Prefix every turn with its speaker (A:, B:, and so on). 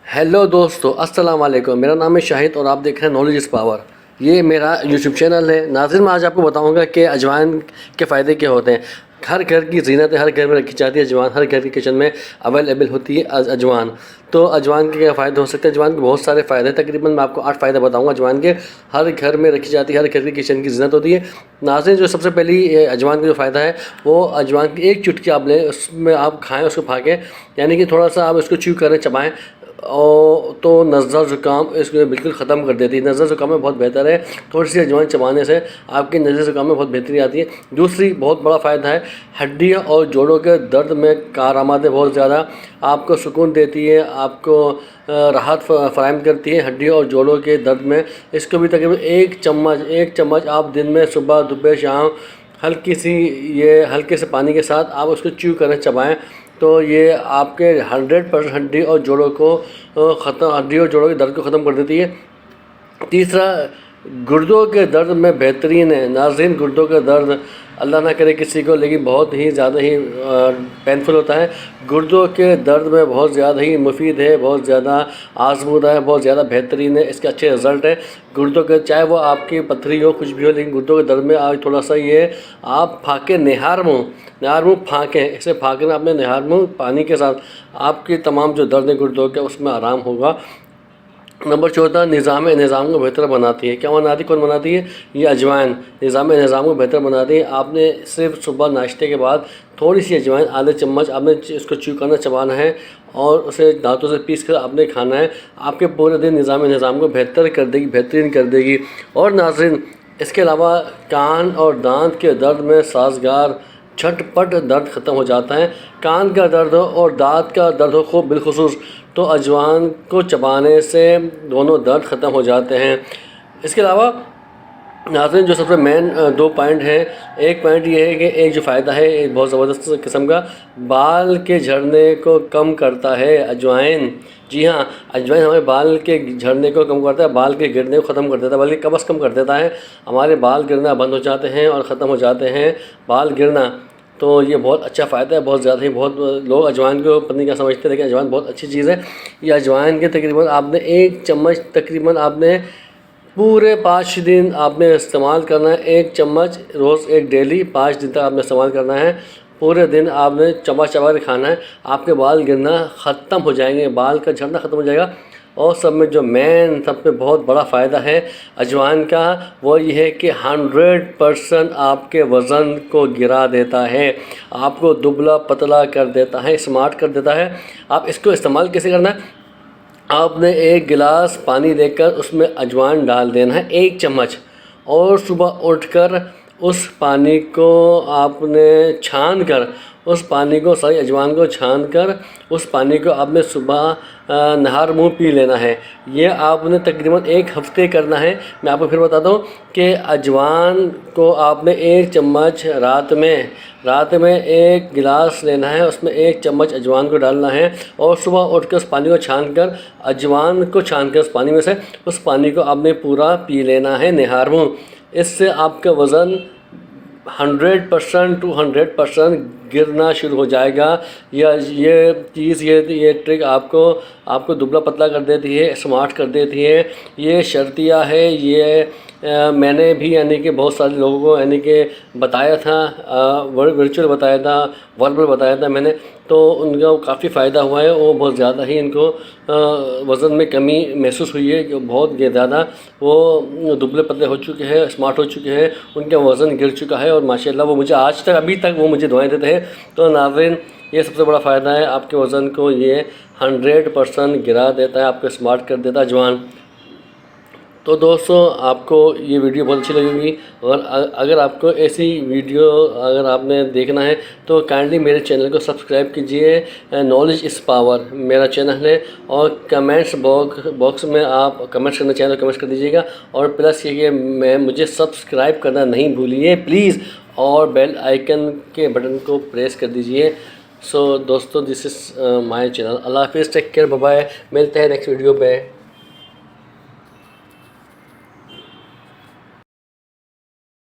A: Hello दोस्तों, अस्सलाम वालेकुम। मेरा नाम है शाहिद और आप देख रहे हैं नॉलेज इज़ पावर। ये मेरा यूट्यूब चैनल है। नाज़रीन, मैं आज आपको बताऊंगा कि अजवाइन के फ़ायदे क्या होते हैं। हर घर की ज़ीनत है, हर घर में रखी जाती है अजवाइन, हर घर की किचन में अवेलेबल होती है अजवाइन। तो अजवाइन के क्या फ़ायदे हो सकते हैं? अजवाइन के बहुत सारे फ़ायदे हैं। तकरीबन मैं आपको 8 फ़ायदे बताऊँगा अजवाइन के। हर घर में रखी जाती है, हर घर की किचन की ज़ीनत होती है। नाज़रीन, जो सबसे पहली अजवाइन का जो फ़ायदा है वो अजवाइन की एक चुटकी आप लें, उसमें आप खाएँ उसको खा के, यानी कि थोड़ा सा आप इसको च्यू करें, चबाएँ और तो नज़ला ज़ुकाम इसको बिल्कुल ख़त्म कर देती है। नज़ला ज़ुकाम में बहुत बेहतर है। थोड़ी सी अजवाइन चबाने से आपकी नज़ला ज़ुकाम में बहुत बेहतरी आती है। दूसरी बहुत बड़ा फ़ायदा है, हड्डियाँ और जोड़ों के दर्द में कारआमद है बहुत ज़्यादा। आपको सुकून देती है, आपको राहत फ़राहम करती है हड्डियों और जोड़ों के दर्द में। इसको भी तकरीबन एक चम्मच आप दिन में सुबह दोपहर शाम हल्के से पानी के साथ आप उसको च्यू करें, चबाएँ, तो ये आपके 100% हड्डी और जोड़ों के दर्द को ख़त्म कर देती है। तीसरा, गुर्दों के दर्द में बेहतरीन है। नाज़रीन, गुर्दों का दर्द अल्लाह ना करे किसी को, लेकिन बहुत ही ज़्यादा ही पेनफुल होता है। गुर्दों के दर्द में बहुत ज़्यादा ही मुफीद है, बहुत ज़्यादा आजमूदा है, बहुत ज़्यादा बेहतरीन है। इसके अच्छे रिज़ल्ट है। गुर्दों के, चाहे वो आपकी पथरी हो, कुछ भी हो, लेकिन गुर्दों के दर्द में आज थोड़ा सा ये आप फाके निहार मुँह फाँकें। इसे फाँकना अपने निहार मुँह पानी के साथ, आपकी तमाम जो दर्द है गुर्दों के उसमें आराम होगा। नंबर चौथा, निज़ाम को बेहतर बनाती है। क्या बनाती है, कौन बनाती है? ये अजवाइन निज़ाम को बेहतर बनाती है। आपने सिर्फ सुबह नाश्ते के बाद थोड़ी सी अजवाइन, आधे चम्मच आपने इसको च्यू करना, चबाना है और उसे दांतों से पीस कर आपने खाना है। आपके पूरे दिन निज़ाम को बेहतर कर देगी, बेहतरीन कर देगी। और नाज़रीन, इसके अलावा कान और दांत के दर्द में साजगार झटपट दर्द ख़त्म हो जाता है। कान का दर्द हो और दांत का दर्द हो खूब बिलखुसूस, तो अजवाइन को चबाने से दोनों दर्द ख़त्म हो जाते हैं। इसके अलावा नाज़रीन, जो सबसे मेन 2 पॉइंट हैं। एक पॉइंट ये है कि एक जो फ़ायदा है एक बहुत ज़बरदस्त किस्म का, बाल के झड़ने को कम करता है अजवाइन। जी हाँ, अजवाइन हमारे बाल के झड़ने को कम करता है, बाल के गिरने को ख़त्म कर देता है, बल्कि कम कम कर देता है। हमारे बाल गिरना बंद हो जाते हैं और ख़त्म हो जाते हैं बाल गिरना। तो ये बहुत अच्छा फ़ायदा है, बहुत ज़्यादा ही। बहुत लोग अजवाइन को पता नहीं क्या समझते हैं, लेकिन अजवाइन बहुत अच्छी चीज़ है। ये अजवाइन के तकरीबन आपने 1 चम्मच तकरीबन आपने पूरे 5 दिन आपने इस्तेमाल करना है। 1 चम्मच रोज़, एक डेली 5 दिन तक आपने इस्तेमाल करना है। पूरे दिन आपने चबा चबा के खाना है। आपके बाल गिरना ख़त्म हो जाएंगे, बाल का झड़ना ख़त्म हो जाएगा। और सब में बहुत बड़ा फ़ायदा है अजवाइन का, वो ये है कि 100% आपके वज़न को गिरा देता है, आपको दुबला पतला कर देता है, स्मार्ट कर देता है। आप इसको इस्तेमाल कैसे करना है? आपने 1 गिलास पानी लेकर उसमें अजवाइन डाल देना है, 1 चम्मच, और सुबह उठकर उस पानी को आपने छान कर, उस पानी को सारी अजवाइन को छान कर उस पानी को आपने सुबह नहार मुँह पी लेना है। ये आपने तकरीबन 1 हफ़्ते करना है। मैं आपको फिर बताता हूँ कि अजवाइन को आपने 1 चम्मच रात में 1 गिलास लेना है, उसमें 1 चम्मच अजवाइन को डालना है और सुबह उठ के उस पानी को छान कर उस पानी में से उस पानी को आपने पूरा पी लेना है निहार मुँह। इससे आपका वज़न 100% टू 100% गिरना शुरू हो जाएगा। ये चीज़, ये ट्रिक आपको दुबला पतला कर देती है, स्मार्ट कर देती है। ये शर्तिया है। ये मैंने भी यानी कि बहुत सारे लोगों को यानी कि बताया था, वर्चुअल बताया था, वर्बल बताया था मैंने, तो उनका काफ़ी फ़ायदा हुआ है। वो बहुत ज़्यादा ही इनको वज़न में कमी महसूस हुई है, कि बहुत ज़्यादा वो दुबले पतले हो चुके हैं, स्मार्ट हो चुके हैं, उनका वज़न गिर चुका है और माशाल्लाह वो मुझे आज तक, अभी तक वो मुझे दुआएं देते हैं। तो नाज़रीन, ये सबसे बड़ा फ़ायदा है, आपके वज़न को ये 100% गिरा देता है, आपको स्मार्ट कर देता है अजवाइन। तो दोस्तों, आपको ये वीडियो बहुत अच्छी लगेगी, और अगर आपको ऐसी वीडियो अगर आपने देखना है तो काइंडली मेरे चैनल को सब्सक्राइब कीजिए। नॉलेज इज़ पावर मेरा चैनल है, और कमेंट्स बॉक्स में आप कमेंट्स करना चाहें तो कमेंट्स कर दीजिएगा। और प्लस ये कि मुझे सब्सक्राइब करना नहीं भूलिए प्लीज़, और बेल आइकन के बटन को प्रेस कर दीजिए। सो दोस्तों, दिस इज़ माय चैनल। अल्लाह हाफिज़, टेक केयर, बाय बाय। मिलते हैं नेक्स्ट वीडियो पे।